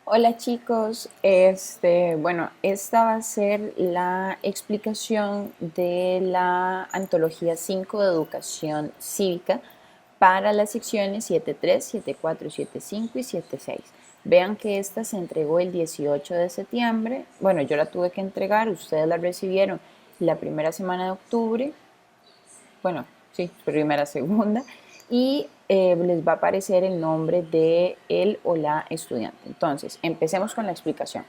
Hola chicos, bueno, esta va a ser la explicación de la antología 5 de educación cívica para las secciones 7.3, 7.4, 7.5 y 7.6. Vean que esta se entregó el 18 de septiembre. Bueno, yo la tuve que entregar, ustedes la recibieron la primera semana de octubre, bueno, sí, primera, segunda, y les va a aparecer el nombre de él o la estudiante. Entonces, empecemos con la explicación.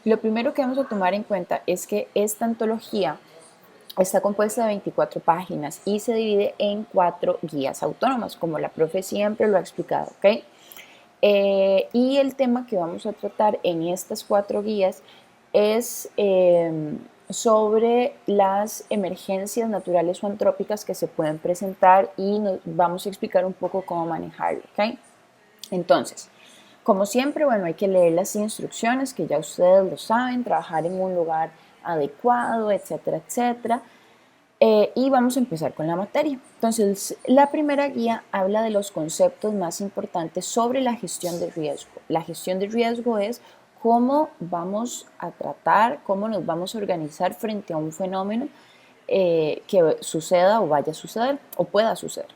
Lo primero que vamos a tomar en cuenta es que esta antología está compuesta de 24 páginas y se divide en 4 guías autónomas, como la profe siempre lo ha explicado, ¿ok? Y el tema que vamos a tratar en estas 4 guías es sobre las emergencias naturales o antrópicas que se pueden presentar y nos vamos a explicar un poco cómo manejarlo, ¿ok? Entonces, como siempre, bueno, hay que leer las instrucciones que ya ustedes lo saben, trabajar en un lugar adecuado, etcétera, etcétera. Y vamos a empezar con la materia. Entonces, la primera guía habla de los conceptos más importantes sobre la gestión de riesgo. La gestión de riesgo es cómo vamos a tratar, cómo nos vamos a organizar frente a un fenómeno que suceda o vaya a suceder o pueda suceder.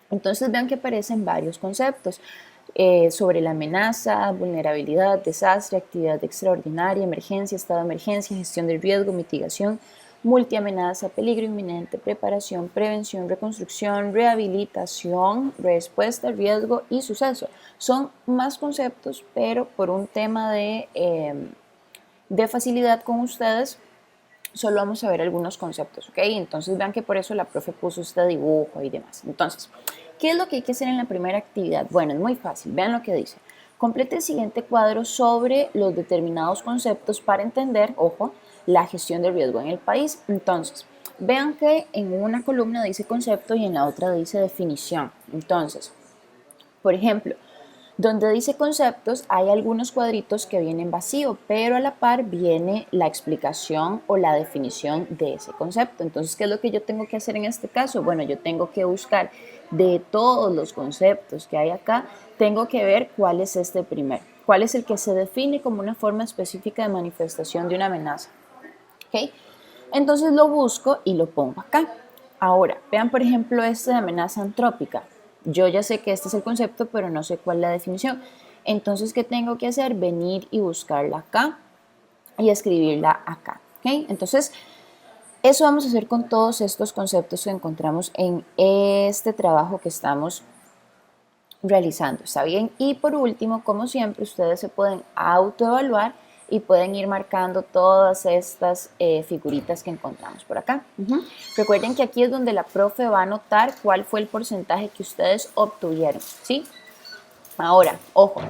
Entonces vean que aparecen varios conceptos sobre la amenaza, vulnerabilidad, desastre, actividad extraordinaria, emergencia, estado de emergencia, gestión del riesgo, mitigación, multiamenaza, peligro inminente, preparación, prevención, reconstrucción, rehabilitación, respuesta, riesgo y suceso. Son más conceptos, pero por un tema de facilidad con ustedes, solo vamos a ver algunos conceptos, ¿ok? Entonces vean que por eso la profe puso este dibujo y demás. Entonces, ¿qué es lo que hay que hacer en la primera actividad? Bueno, es muy fácil, vean lo que dice. Complete el siguiente cuadro sobre los determinados conceptos para entender, ojo, la gestión de riesgo en el país. Entonces, vean que en una columna dice concepto y en la otra dice definición. Entonces, por ejemplo, donde dice conceptos hay algunos cuadritos que vienen vacío, pero a la par viene la explicación o la definición de ese concepto. Entonces, ¿qué es lo que yo tengo que hacer en este caso? Bueno, yo tengo que buscar de todos los conceptos que hay acá, tengo que ver cuál es este primero, cuál es el que se define como una forma específica de manifestación de una amenaza. ¿Ok? Entonces lo busco y lo pongo acá. Ahora, vean por ejemplo este de amenaza antrópica. Yo ya sé que este es el concepto, pero no sé cuál es la definición. Entonces, ¿qué tengo que hacer? Venir y buscarla acá y escribirla acá. ¿Okay? Entonces, eso vamos a hacer con todos estos conceptos que encontramos en este trabajo que estamos realizando, ¿está bien? Y por último, como siempre, ustedes se pueden autoevaluar y pueden ir marcando todas estas figuritas que encontramos por acá. Recuerden que aquí es donde la profe va a anotar cuál fue el porcentaje que ustedes obtuvieron, ¿sí? Ahora, ojo,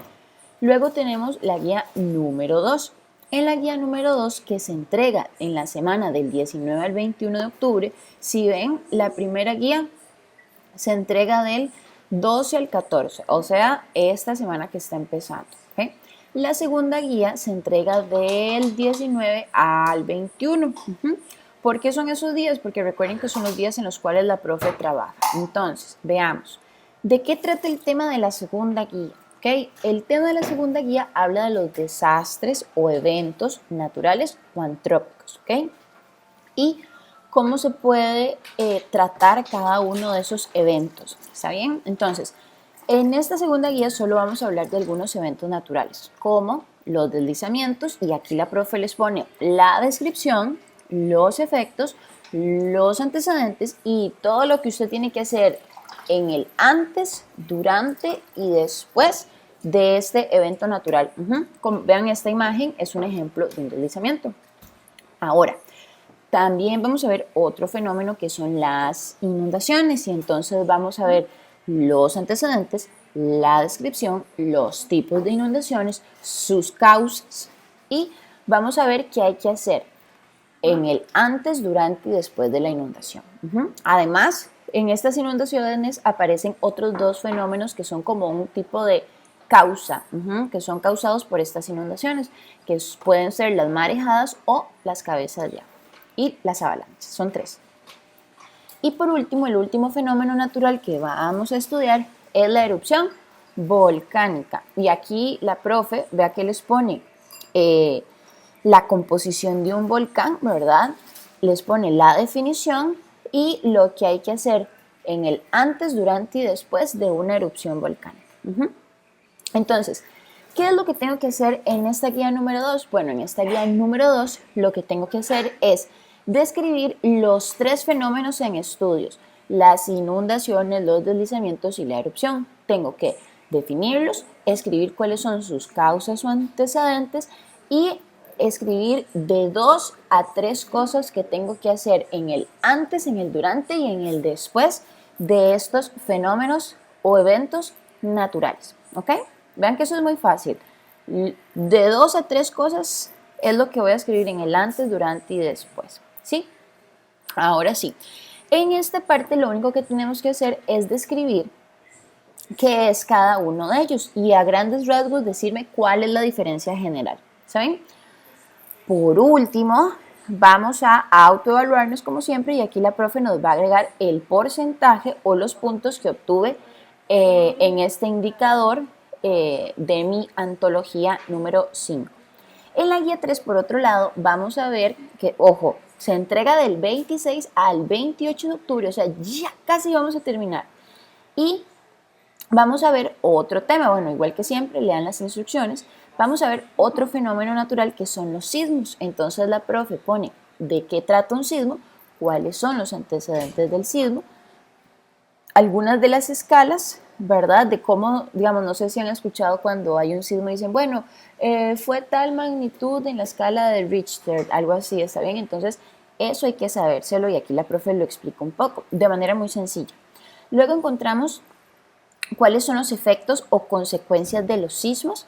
luego tenemos la guía número 2. En la guía número 2, que se entrega en la semana del 19 al 21 de octubre, si ven, la primera guía se entrega del 12 al 14, o sea, esta semana que está empezando. ¿Okay? La segunda guía se entrega del 19 al 21. ¿Por qué son esos días? Porque recuerden que son los días en los cuales la profe trabaja. Entonces, veamos. ¿De qué trata el tema de la segunda guía? ¿Okay? El tema de la segunda guía habla de los desastres o eventos naturales o antrópicos. ¿Okay? Y cómo se puede tratar cada uno de esos eventos. ¿Está bien? Entonces, en esta segunda guía solo vamos a hablar de algunos eventos naturales, como los deslizamientos, y aquí la profe les pone la descripción, los efectos, los antecedentes y todo lo que usted tiene que hacer en el antes, durante y después de este evento natural. Como vean esta imagen, es un ejemplo de un deslizamiento. Ahora, también vamos a ver otro fenómeno que son las inundaciones y entonces vamos a ver los antecedentes, la descripción, los tipos de inundaciones, sus causas y vamos a ver qué hay que hacer en el antes, durante y después de la inundación. Además, en estas inundaciones aparecen otros dos fenómenos que son como un tipo de causa, que son causados por estas inundaciones, que pueden ser las marejadas o las cabezas de agua y las avalanchas, son 3. Y por último, el último fenómeno natural que vamos a estudiar es la erupción volcánica. Y aquí la profe, vea que les pone la composición de un volcán, ¿verdad? Les pone la definición y lo que hay que hacer en el antes, durante y después de una erupción volcánica. Entonces, ¿qué es lo que tengo que hacer en esta guía número 2? Bueno, en esta guía número 2 lo que tengo que hacer es describir los 3 fenómenos en estudios: las inundaciones, los deslizamientos y la erupción. Tengo que definirlos, escribir cuáles son sus causas o antecedentes y escribir de 2 a 3 cosas que tengo que hacer en el antes, en el durante y en el después de estos fenómenos o eventos naturales. ¿Ok? Vean que eso es muy fácil. De 2 a 3 cosas es lo que voy a escribir en el antes, durante y después. ¿Sí? Ahora sí. En esta parte lo único que tenemos que hacer es describir qué es cada uno de ellos y a grandes rasgos decirme cuál es la diferencia general. ¿Saben? Por último, vamos a autoevaluarnos como siempre y aquí la profe nos va a agregar el porcentaje o los puntos que obtuve en este indicador de mi antología número 5. En la guía 3, por otro lado, vamos a ver que, ojo, se entrega del 26 al 28 de octubre, o sea, ya casi vamos a terminar. Y vamos a ver otro tema, bueno, igual que siempre, lean las instrucciones. Vamos a ver otro fenómeno natural que son los sismos. Entonces la profe pone de qué trata un sismo, cuáles son los antecedentes del sismo, algunas de las escalas, ¿verdad? De cómo, digamos, no sé si han escuchado cuando hay un sismo y dicen, bueno, fue tal magnitud en la escala de Richter, algo así, ¿está bien? Entonces, eso hay que sabérselo y aquí la profe lo explica un poco, de manera muy sencilla. Luego encontramos cuáles son los efectos o consecuencias de los sismos.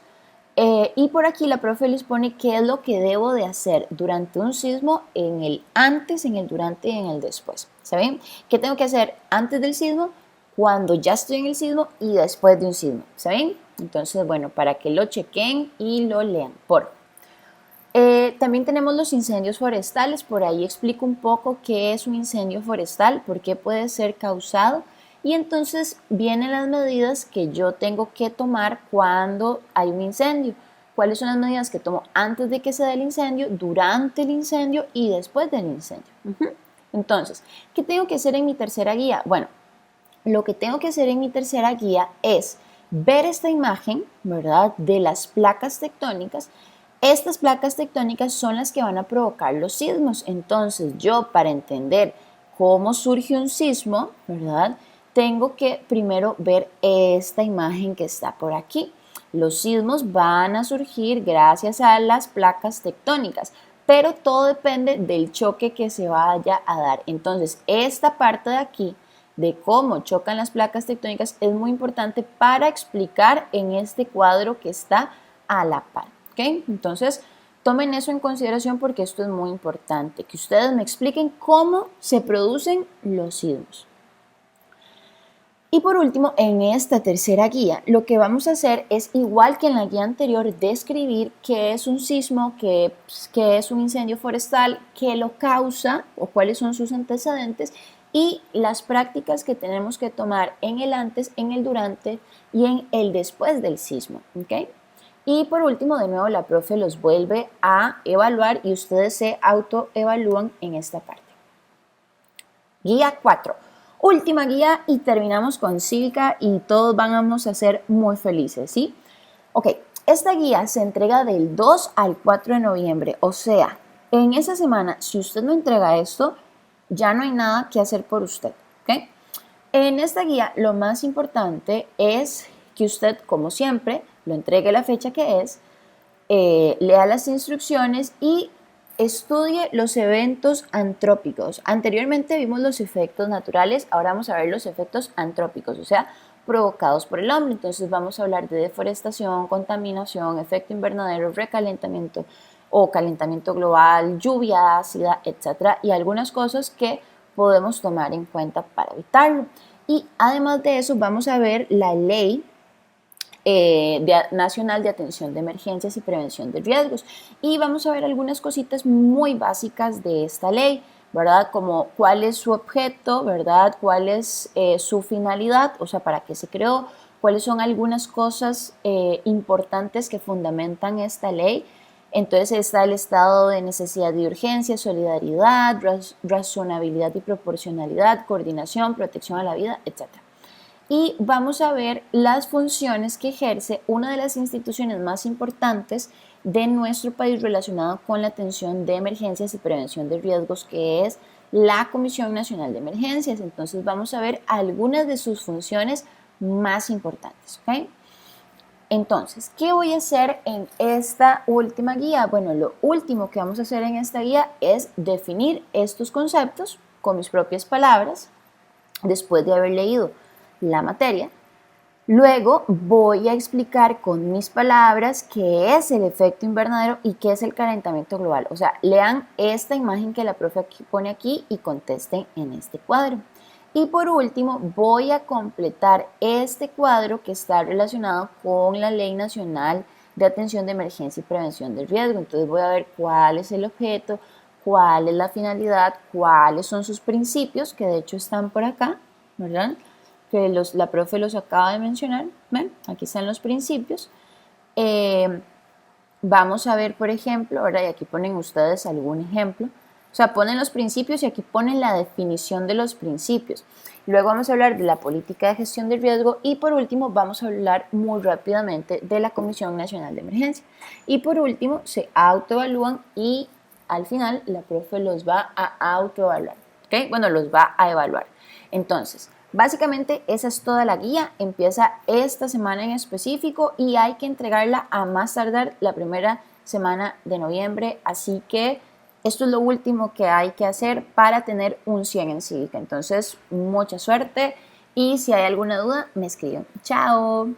Y por aquí la profe les pone qué es lo que debo de hacer durante un sismo en el antes, en el durante y en el después. ¿Saben? ¿Qué tengo que hacer antes del sismo, cuando ya estoy en el sismo y después de un sismo? ¿Saben? Entonces, bueno, para que lo chequen y lo lean. También tenemos los incendios forestales. Por ahí explico un poco qué es un incendio forestal, por qué puede ser causado. Y entonces vienen las medidas que yo tengo que tomar cuando hay un incendio. ¿Cuáles son las medidas que tomo antes de que se dé el incendio, durante el incendio y después del incendio? Entonces, ¿qué tengo que hacer en mi tercera guía? Bueno, lo que tengo que hacer en mi tercera guía es ver esta imagen, ¿verdad?, de las placas tectónicas. Estas placas tectónicas son las que van a provocar los sismos. Entonces, yo para entender cómo surge un sismo, ¿verdad?, tengo que primero ver esta imagen que está por aquí. Los sismos van a surgir gracias a las placas tectónicas, pero todo depende del choque que se vaya a dar. Entonces, esta parte de aquí, de cómo chocan las placas tectónicas, es muy importante para explicar en este cuadro que está a la par. ¿Okay? Entonces, tomen eso en consideración porque esto es muy importante, que ustedes me expliquen cómo se producen los sismos. Y por último, en esta tercera guía, lo que vamos a hacer es, igual que en la guía anterior, describir qué es un sismo, qué es un incendio forestal, qué lo causa o cuáles son sus antecedentes y las prácticas que tenemos que tomar en el antes, en el durante y en el después del sismo. ¿Okay? Y por último, de nuevo, la profe los vuelve a evaluar y ustedes se autoevalúan en esta parte. Guía 4. Última guía y terminamos con cívica y todos vamos a ser muy felices, ¿sí? Ok, esta guía se entrega del 2 al 4 de noviembre, o sea, en esa semana, si usted no entrega esto, ya no hay nada que hacer por usted, ¿ok? En esta guía lo más importante es que usted, como siempre, lo entregue la fecha que es, lea las instrucciones y estudie los eventos antrópicos. Anteriormente vimos los efectos naturales, ahora vamos a ver los efectos antrópicos, o sea, provocados por el hombre. Entonces vamos a hablar de deforestación, contaminación, efecto invernadero, recalentamiento o calentamiento global, lluvia ácida, etcétera, y algunas cosas que podemos tomar en cuenta para evitarlo. Y además de eso vamos a ver la ley Nacional de Atención de Emergencias y Prevención de Riesgos. Y vamos a ver algunas cositas muy básicas de esta ley, ¿verdad? Como cuál es su objeto, ¿verdad? Cuál es su finalidad, o sea, para qué se creó, cuáles son algunas cosas importantes que fundamentan esta ley. Entonces está el estado de necesidad y urgencia, solidaridad, razonabilidad y proporcionalidad, coordinación, protección a la vida, etc. Y vamos a ver las funciones que ejerce una de las instituciones más importantes de nuestro país relacionado con la atención de emergencias y prevención de riesgos, que es la Comisión Nacional de Emergencias. Entonces vamos a ver algunas de sus funciones más importantes, ¿ok? Entonces, ¿qué voy a hacer en esta última guía? Bueno, lo último que vamos a hacer en esta guía es definir estos conceptos con mis propias palabras, después de haber leído la materia. Luego voy a explicar con mis palabras qué es el efecto invernadero y qué es el calentamiento global. O sea, lean esta imagen que la profe pone aquí y contesten en este cuadro. Y por último, voy a completar este cuadro que está relacionado con la Ley Nacional de Atención de Emergencia y Prevención del Riesgo. Entonces voy a ver cuál es el objeto, cuál es la finalidad, cuáles son sus principios, que de hecho están por acá, ¿verdad? Que la profe los acaba de mencionar. ¿Ven? Aquí están los principios. Vamos a ver, por ejemplo, ahora y aquí ponen ustedes algún ejemplo. O sea, ponen los principios y aquí ponen la definición de los principios. Luego vamos a hablar de la política de gestión de riesgo y por último vamos a hablar muy rápidamente de la Comisión Nacional de Emergencia. Y por último se autoevalúan y al final la profe los va a autoevaluar. ¿Okay? Bueno, los va a evaluar. Entonces, básicamente esa es toda la guía. Empieza esta semana en específico y hay que entregarla a más tardar la primera semana de noviembre. Así que esto es lo último que hay que hacer para tener un 100 en cívica. Entonces, mucha suerte y si hay alguna duda, me escriben. ¡Chao!